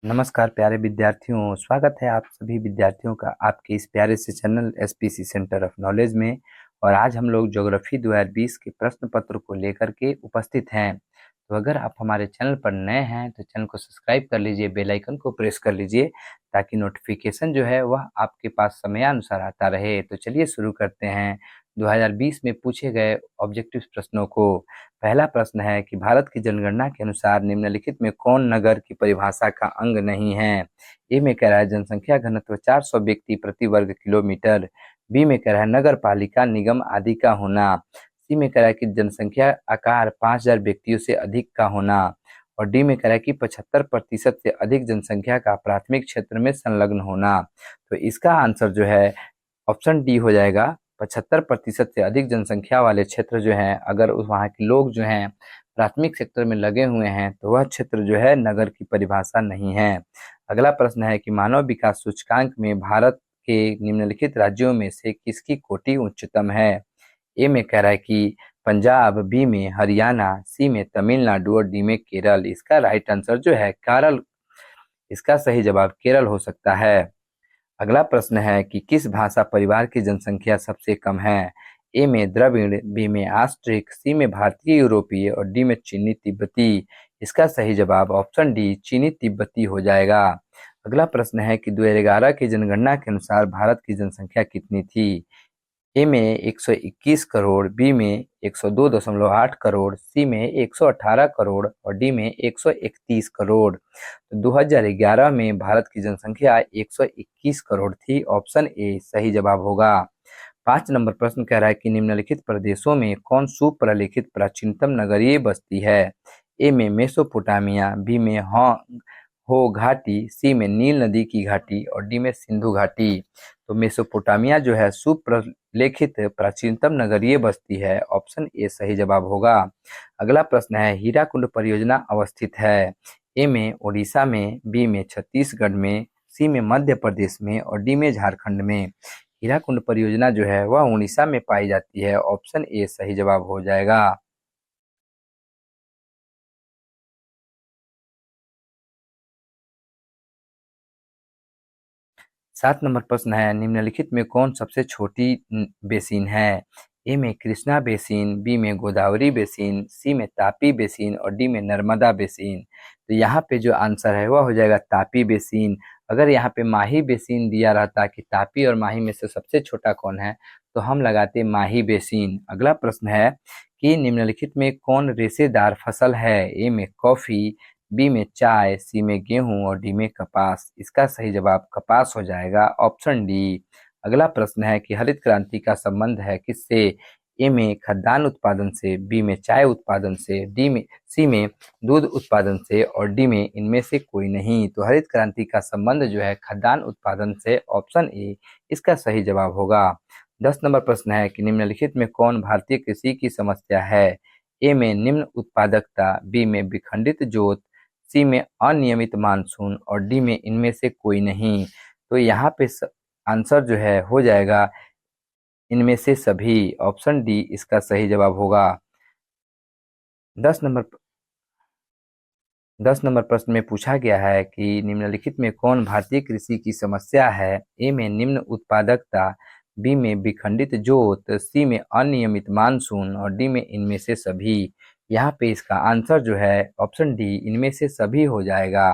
नमस्कार प्यारे विद्यार्थियों, स्वागत है आप सभी विद्यार्थियों का आपके इस प्यारे से channel SPC centre of knowledge में। और आज हम लोग ज्योग्राफी 2020 के प्रश्न पत्र को लेकर के उपस्थित हैं। तो अगर आप हमारे चैनल पर नए हैं तो चैनल को सब्सक्राइब कर लीजिए, बेल आइकन को प्रेस कर लीजिए ताकि नोटिफिकेशन जो है वह आपके पास समयानुसार आता रहे। तो चलिए शुरू करते हैं 2020 में पूछे गए ऑब्जेक्टिव प्रश्नों को। पहला प्रश्न है कि भारत की जनगणना के अनुसार निम्नलिखित में कौन नगर की परिभाषा का अंग नहीं है। ए में कह रहा है जनसंख्या घनत्व 400 व्यक्ति प्रति वर्ग किलोमीटर। बी में कह रहा है नगर पालिका निगम आदि का होना। सी में कह रहा है कि जनसंख्या आकार 5000 व्यक्तियों से अधिक का होना। और डी में कह रहा है कि 75% से अधिक जनसंख्या का प्राथमिक क्षेत्र में संलग्न होना। तो इसका आंसर जो है ऑप्शन डी हो जाएगा। 75% से अधिक जनसंख्या वाले क्षेत्र जो हैं, अगर उस वहाँ के लोग जो हैं प्राथमिक सेक्टर में लगे हुए हैं तो वह क्षेत्र जो है नगर की परिभाषा नहीं है। अगला प्रश्न है कि मानव विकास सूचकांक में भारत के निम्नलिखित राज्यों में से किसकी कोटि उच्चतम है। ए में कह रहा है कि पंजाब, बी में हरियाणा, सी में तमिलनाडु और डी में केरल। इसका राइट आंसर जो है केरल, इसका सही जवाब केरल हो सकता है। अगला प्रश्न है कि किस भाषा परिवार की जनसंख्या सबसे कम है। ए में द्रविड़, बी में आस्ट्रिक, सी में भारतीय यूरोपीय और डी में चीनी तिब्बती। इसका सही जवाब ऑप्शन डी चीनी तिब्बती हो जाएगा। अगला प्रश्न है कि 2011 की जनगणना के अनुसार भारत की जनसंख्या कितनी थी। ए में 121 करोड़, बी में 102.8 करोड़, सी में 118 करोड़ और डी में 131 करोड़। तो 2011 में भारत की जनसंख्या 121 करोड़ थी। ऑप्शन ए सही जवाब होगा। 5 नंबर प्रश्न कह रहा है कि निम्नलिखित प्रदेशों में कौन सुप्रलिखित प्राचीनतम नगरीय बस्ती है। ए में मेसोपोटामिया, बी में हो घाटी, सी में नील नदी की घाटी और डी में सिंधु घाटी। तो मेसोपोटामिया जो है सुप्रलेखित प्राचीनतम नगरीय बस्ती है। ऑप्शन ए सही जवाब होगा। अगला प्रश्न है हीराकुंड परियोजना अवस्थित है। ए में उड़ीसा में, बी में छत्तीसगढ़ में, सी में मध्य प्रदेश में और डी में झारखंड में। हीराकुंड परियोजना जो है वह उड़ीसा में पाई जाती है। ऑप्शन ए सही जवाब हो जाएगा। 7 नंबर प्रश्न है निम्नलिखित में कौन सबसे छोटी बेसिन है। ए में कृष्णा बेसिन, बी में गोदावरी बेसिन, सी में तापी बेसिन और डी में नर्मदा बेसिन। तो यहाँ पे जो आंसर है वह हो जाएगा तापी बेसिन। अगर यहाँ पे माही बेसिन दिया रहता कि तापी और माही में से सबसे छोटा कौन है तो हम लगाते माही बेसिन। अगला प्रश्न है कि निम्नलिखित में कौन रेशेदार फसल है। ए में कॉफी, बी में चाय, सी में गेहूं और डी में कपास। इसका सही जवाब कपास हो जाएगा। Option D. अगला प्रश्न है कि हरित क्रांति का संबंध है किससे। ए में खाद्यान्न उत्पादन से, बी में चाय उत्पादन से, सी में दूध उत्पादन से और डी में इनमें से कोई नहीं। तो हरित क्रांति का संबंध जो है खाद्यान्न उत्पादन से। ऑप्शन ए इसका सही जवाब होगा। 10 नंबर प्रश्न है कि निम्नलिखित में कौन भारतीय कृषि की समस्या है। ए में निम्न उत्पादकता, बी में विखंडित जोत, सी में अनियमित मानसून और डी में इनमें से कोई नहीं। तो यहाँ पे आंसर जो है हो जाएगा इनमें से सभी। ऑप्शन डी इसका सही जवाब होगा। 10 नंबर 10 नंबर प्रश्न में पूछा गया है कि निम्नलिखित में कौन भारतीय कृषि की समस्या है। ए में निम्न उत्पादकता, बी में विखंडित जोत, सी में अनियमित मानसून और डी में इनमें से सभी। यहाँ पे इसका आंसर जो है ऑप्शन डी इनमें से सभी हो जाएगा।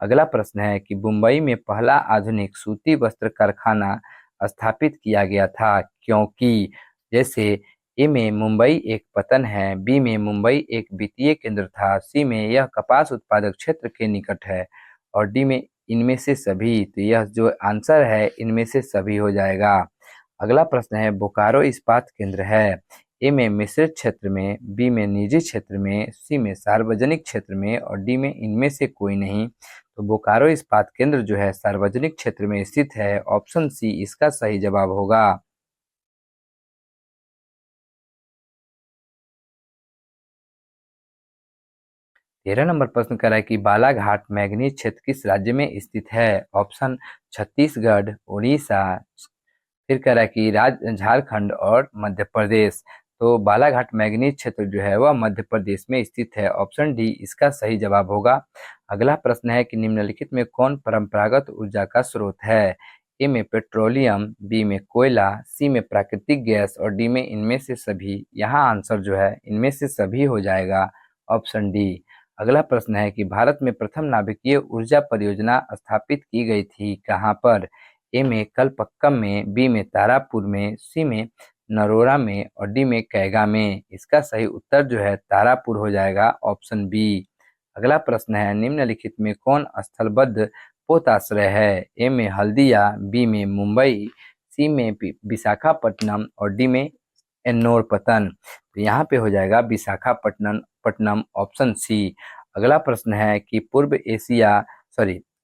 अगला प्रश्न है कि मुंबई में पहला आधुनिक सूती वस्त्र कारखाना स्थापित किया गया था क्योंकि। जैसे ए में मुंबई एक पतन है, बी में मुंबई एक वित्तीय केंद्र था, सी में यह कपास उत्पादक क्षेत्र के निकट है और डी में इनमें से सभी। तो यह जो आंसर है इनमें से सभी हो जाएगा। अगला प्रश्न है बोकारो इस्पात केंद्र है। ए में मिश्रित क्षेत्र में, बी में निजी क्षेत्र में, सी में सार्वजनिक क्षेत्र में और डी में इनमें से कोई नहीं। तो बोकारो इस्पात केंद्र जो है सार्वजनिक क्षेत्र में स्थित है। ऑप्शन सी इसका सही जवाब होगा। 13 नंबर प्रश्न कर रहा है कि बालाघाट मैंगनीज क्षेत्र किस राज्य में स्थित है। ऑप्शन छत्तीसगढ़, उड़ीसा, फिर कह रहा है कि झारखंड और मध्य प्रदेश। तो बालाघाट मैंगनीज क्षेत्र जो है वह मध्य प्रदेश में स्थित है। ऑप्शन डी इसका सही जवाब होगा। अगला प्रश्न है कि निम्नलिखित में कौन परंपरागत ऊर्जा का स्रोत है? ए में पेट्रोलियम, बी में कोयला, सी में प्राकृतिक गैस और डी में इनमें से सभी। यहाँ आंसर जो है इनमें से सभी हो जाएगा, ऑप्शन डी। अगला प्रश्न है कि भारत में प्रथम नाभिकीय ऊर्जा परियोजना स्थापित की गई थी कहाँ पर? ए में कलपक्कम में, बी में तारापुर में, सी में नरोरा में और डी में कैगा में। इसका सही उत्तर जो है तारापुर हो जाएगा, ऑप्शन बी। अगला प्रश्न है निम्नलिखित में कौन स्थलबद्ध पोताश्रय है? ए में हल्दिया, बी में मुंबई, सी में विशाखापट्टनम और डी में एन्नोरपतन। तो यहाँ पे हो जाएगा विशाखापट्टनम पट्टनम, ऑप्शन सी। अगला प्रश्न है कि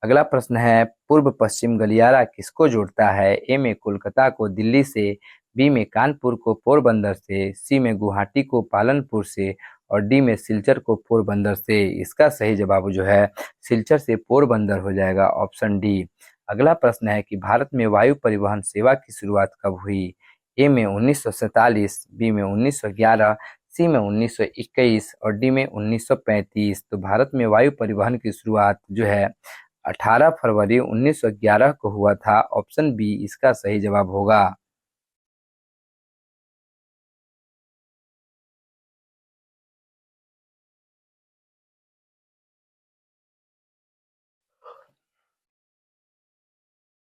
अगला प्रश्न है पूर्व पश्चिम गलियारा किसको जोड़ता है? ए में कोलकाता को दिल्ली से, बी में कानपुर को पोरबंदर से, सी में गुवाहाटी को पालनपुर से और डी में सिलचर को पोरबंदर से। इसका सही जवाब जो है सिलचर से पोरबंदर हो जाएगा, ऑप्शन डी। अगला प्रश्न है कि भारत में वायु परिवहन सेवा की शुरुआत कब हुई? ए में 1947, बी में 1911, सी में 1921 और डी में 1935। तो भारत में वायु परिवहन की शुरुआत जो है 18 फरवरी 1911 को हुआ था, ऑप्शन बी इसका सही जवाब होगा।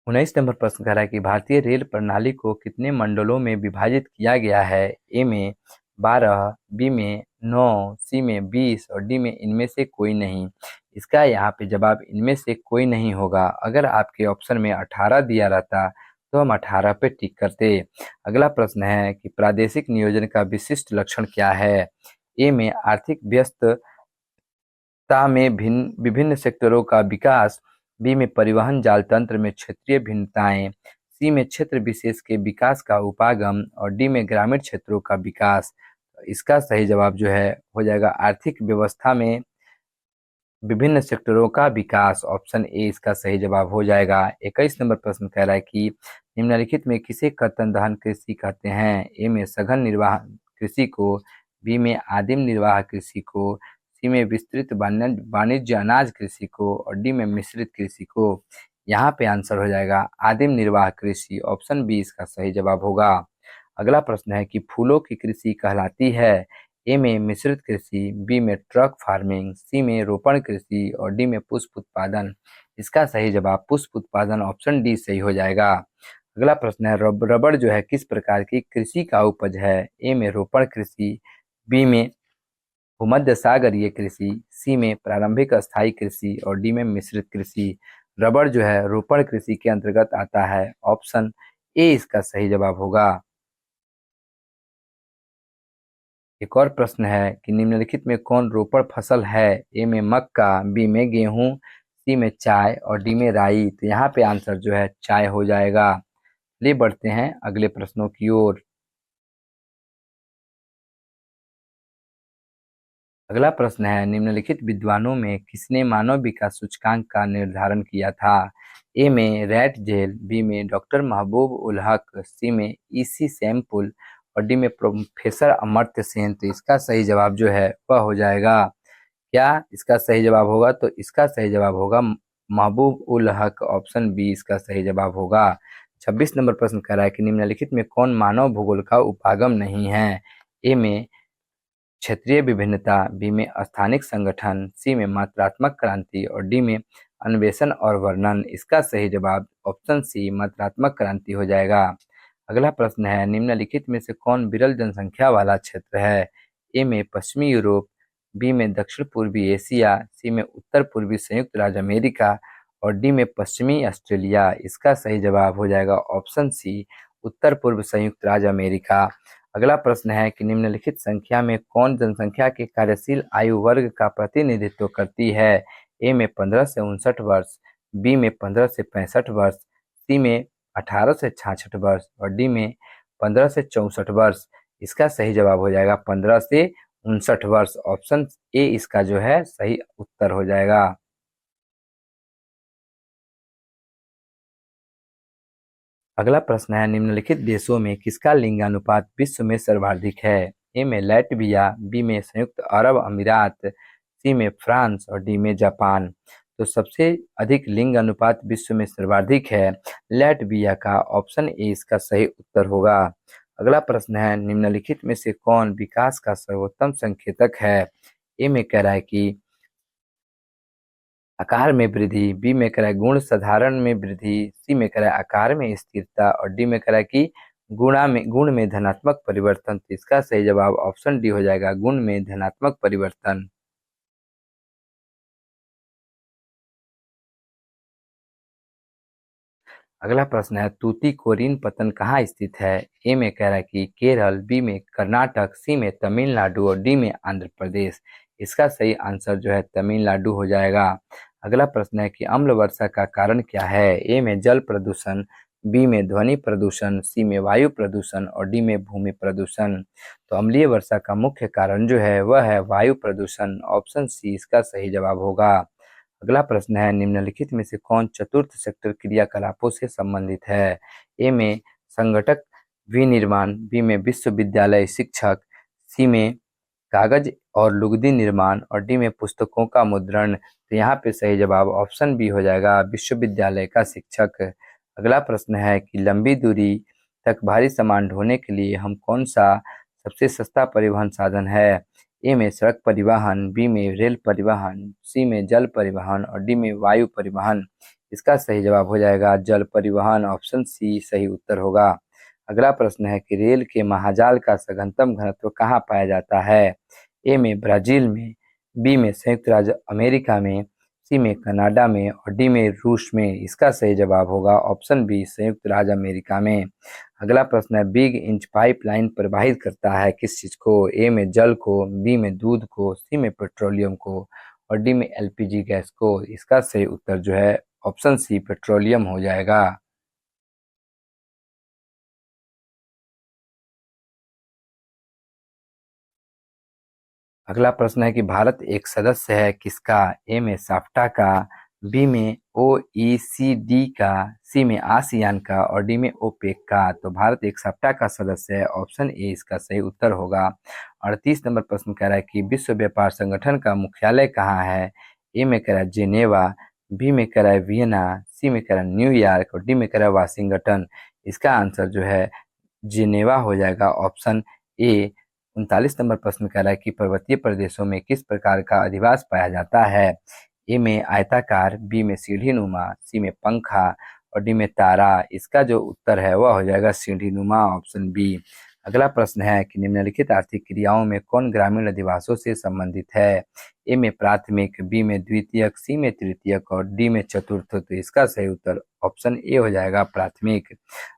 उन्नीस नंबर प्रश्न कह रहा है कि भारतीय रेल प्रणाली को कितने मंडलों में विभाजित किया गया है? ए में 12, बी में 9, सी में 20 और डी में इनमें से कोई नहीं। इसका यहाँ पे जवाब इनमें से कोई नहीं होगा। अगर आपके ऑप्शन में 18 दिया रहता तो हम 18 पे टिक करते। अगला प्रश्न है कि प्रादेशिक नियोजन का विशिष्ट लक्षण क्या है? ए में आर्थिक व्यस्तता में भिन्न विभिन्न सेक्टरों का विकास, बी में परिवहन जाल तंत्र में क्षेत्रीय भिन्नताएं, सी में क्षेत्र विशेष के विकास का उपागम और डी में ग्रामीण क्षेत्रों का विकास। इसका सही जवाब जो है हो जाएगा आर्थिक व्यवस्था में विभिन्न सेक्टरों का विकास, ऑप्शन ए इसका सही जवाब हो जाएगा। 21 नंबर प्रश्न कह रहा है कि निम्नलिखित में किसे कर्तन दहन कृषि कहते हैं? ए में सघन निर्वाह कृषि को, बी में आदिम निर्वाह कृषि को, सी में विस्तृत वाणिज्य अनाज कृषि को और डी में मिश्रित कृषि को। यहाँ पे आंसर हो जाएगा आदिम निर्वाह कृषि, ऑप्शन बी इसका सही जवाब होगा। अगला प्रश्न है कि फूलों की कृषि कहलाती है? ए में मिश्रित कृषि, बी में ट्रक फार्मिंग, सी में रोपण कृषि और डी में पुष्प उत्पादन। इसका सही जवाब पुष्प उत्पादन, ऑप्शन डी सही हो जाएगा। अगला प्रश्न है रबड़ जो है किस प्रकार की कृषि का उपज है? ए में रोपण कृषि, बी में भूमध्य सागरीय कृषि, सी में प्रारंभिक स्थायी कृषि और डी में मिश्रित कृषि। रबड़ जो है रोपण कृषि के अंतर्गत आता है, ऑप्शन ए इसका सही जवाब होगा। एक और प्रश्न है कि निम्नलिखित में कौन रोपण फसल है? ए में मक्का, बी में गेहूं, सी में चाय और डी में राई। तो यहाँ पे आंसर जो है चाय हो जाएगा। ले बढ़ते हैं अगले प्रश्नों की ओर। अगला प्रश्न है निम्नलिखित विद्वानों में किसने मानव विकास सूचकांक का निर्धारण किया था? ए में रैट जेल, बी में डॉक्टर महबूब उल हक, सी में ईसी सैमपुल और डी में प्रोफेसर अमर्त्य सेन। तो इसका सही जवाब जो है वह हो जाएगा, क्या इसका सही जवाब होगा? तो इसका सही जवाब होगा महबूब उल हक, ऑप्शन बी इसका सही जवाब होगा। 26 नंबर प्रश्न कह रहा है कि निम्नलिखित में कौन मानव भूगोल का उपागम नहीं है? ए में क्षेत्रीय विभिन्नता, बी में स्थानिक संगठन, सी में मात्रात्मक क्रांति और डी में अन्वेषण और वर्णन। इसका सही जवाब ऑप्शन सी मात्रात्मक क्रांति हो जाएगा। अगला प्रश्न है निम्नलिखित में से कौन विरल जनसंख्या वाला क्षेत्र है? ए में पश्चिमी यूरोप, बी में दक्षिण पूर्वी एशिया, सी में उत्तर पूर्वी संयुक्त राज्य अमेरिका और डी में पश्चिमी ऑस्ट्रेलिया। इसका सही जवाब हो जाएगा ऑप्शन सी उत्तर पूर्व संयुक्त राज्य अमेरिका। अगला प्रश्न है कि निम्नलिखित संख्या में कौन जनसंख्या के कार्यशील आयु वर्ग का प्रतिनिधित्व करती है? ए में 15 से 59 वर्ष, बी में 15 से 65 वर्ष, सी में 18 से 66 वर्ष और डी में 15 से 64 वर्ष। इसका सही जवाब हो जाएगा 15 से 59 वर्ष, ऑप्शन ए इसका जो है सही उत्तर हो जाएगा। अगला प्रश्न है निम्नलिखित देशों में किसका लिंगानुपात विश्व में सर्वाधिक है? ए में लैटविया, बी में संयुक्त अरब अमीरात, सी में फ्रांस और डी में जापान। तो सबसे अधिक लिंग अनुपात विश्व में सर्वाधिक है लैटविया का, ऑप्शन ए इसका सही उत्तर होगा। अगला प्रश्न है, निम्नलिखित में से कौन विकास का सर्वोत्तम संकेतक है? ए में कह रहा है कि आकार में वृद्धि, बी में कह रहा है गुण साधारण में वृद्धि, सी में कह रहा है आकार में स्थिरता और डी में कह रहा है कि गुण में धनात्मक परिवर्तन। तो इसका सही जवाब ऑप्शन डी हो जाएगा, गुण में धनात्मक परिवर्तन। अगला प्रश्न है, तूतीकोरिन पत्तन कहाँ स्थित है? ए में कह रहा है कि केरल, बी में कर्नाटक, सी में तमिलनाडु और डी में आंध्र प्रदेश। इसका सही आंसर जो है तमिलनाडु हो जाएगा। अगला प्रश्न है कि अम्ल वर्षा का कारण क्या है? ए में जल प्रदूषण, बी में ध्वनि प्रदूषण, सी में वायु प्रदूषण और डी में भूमि प्रदूषण। तो अम्लीय वर्षा का मुख्य कारण जो है वह है वायु प्रदूषण, ऑप्शन सी इसका सही जवाब होगा। अगला प्रश्न है, निम्नलिखित में से कौन चतुर्थ सेक्टर क्रियाकलापों से संबंधित है? ए में संगठक विनिर्माण, बी में विश्वविद्यालय शिक्षक, सी में कागज और लुगदी निर्माण और डी में पुस्तकों का मुद्रण। तो यहाँ पे सही जवाब ऑप्शन बी हो जाएगा, विश्वविद्यालय का शिक्षक। अगला प्रश्न है कि लंबी दूरी तक भारी सामान ढोने के लिए हम कौन सा सबसे सस्ता परिवहन साधन है? ए में सड़क परिवहन, बी में रेल परिवहन, सी में जल परिवहन और डी में वायु परिवहन। इसका सही जवाब हो जाएगा जल परिवहन, ऑप्शन सी सही उत्तर होगा। अगला प्रश्न है कि रेल के महाजाल का सघनतम घनत्व कहाँ पाया जाता है? ए में ब्राजील में, बी में संयुक्त राज्य अमेरिका में, सी में कनाडा में और डी में रूस में। इसका सही जवाब होगा ऑप्शन बी, संयुक्त राज्य अमेरिका में। अगला प्रश्न है, बिग इंच पाइपलाइन प्रवाहित करता है किस चीज को? ए में जल को, बी में दूध को, सी में पेट्रोलियम को और डी में एलपीजी गैस को। इसका सही उत्तर जो है ऑप्शन सी पेट्रोलियम हो जाएगा। अगला प्रश्न है कि भारत एक सदस्य है किसका? ए में साफ्टा का, बी में ओईसीडी का, सी में आसियान का और डी में ओपेक का। तो भारत एक साफ्टा का सदस्य है, ऑप्शन ए इसका सही उत्तर होगा। 38 नंबर प्रश्न कह रहा है कि विश्व व्यापार संगठन का मुख्यालय कहाँ है? ए में कह रहा है जेनेवा, बी में कह रहा है वियना, सी में कह रहा है न्यूयॉर्क और डी में कह रहा है वाशिंगटन। इसका आंसर जो है जिनेवा हो जाएगा, ऑप्शन ए। 39 नंबर प्रश्न कह रहा है कि पर्वतीय प्रदेशों में किस प्रकार का अधिवास पाया जाता है? ए में आयताकार, बी में सीढ़ीनुमा, सी में पंखा और डी में तारा। इसका जो उत्तर है वह हो जाएगा सीढ़ीनुमा, ऑप्शन बी। अगला प्रश्न है कि निम्नलिखित आर्थिक क्रियाओं में कौन ग्रामीण अधिवासों से संबंधित है? ए में प्राथमिक, बी में द्वितीयक, सी में तृतीयक और डी में चतुर्थ। तो इसका सही उत्तर ऑप्शन ए हो जाएगा प्राथमिक।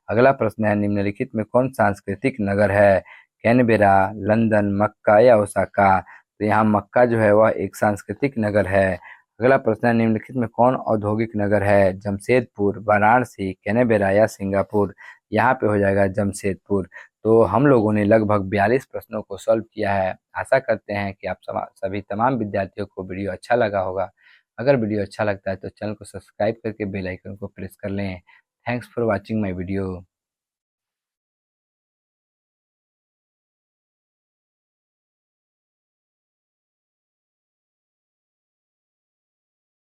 अगला प्रश्न है, निम्नलिखित में कौन सांस्कृतिक नगर है? कैनबेरा, लंदन, मक्का या ओसाका। तो यहाँ मक्का जो है वह एक सांस्कृतिक नगर है। अगला प्रश्न है, निम्नलिखित में कौन औद्योगिक नगर है? जमशेदपुर, वाराणसी, कैनबेरा या सिंगापुर। यहाँ पे हो जाएगा जमशेदपुर। तो हम लोगों ने लगभग 42 प्रश्नों को सॉल्व किया है। आशा करते हैं कि आप सभी तमाम विद्यार्थियों को वीडियो अच्छा लगा होगा। अगर वीडियो अच्छा लगता है तो चैनल को सब्सक्राइब करके बेल आइकन को प्रेस कर लें। Thanks for watching my video.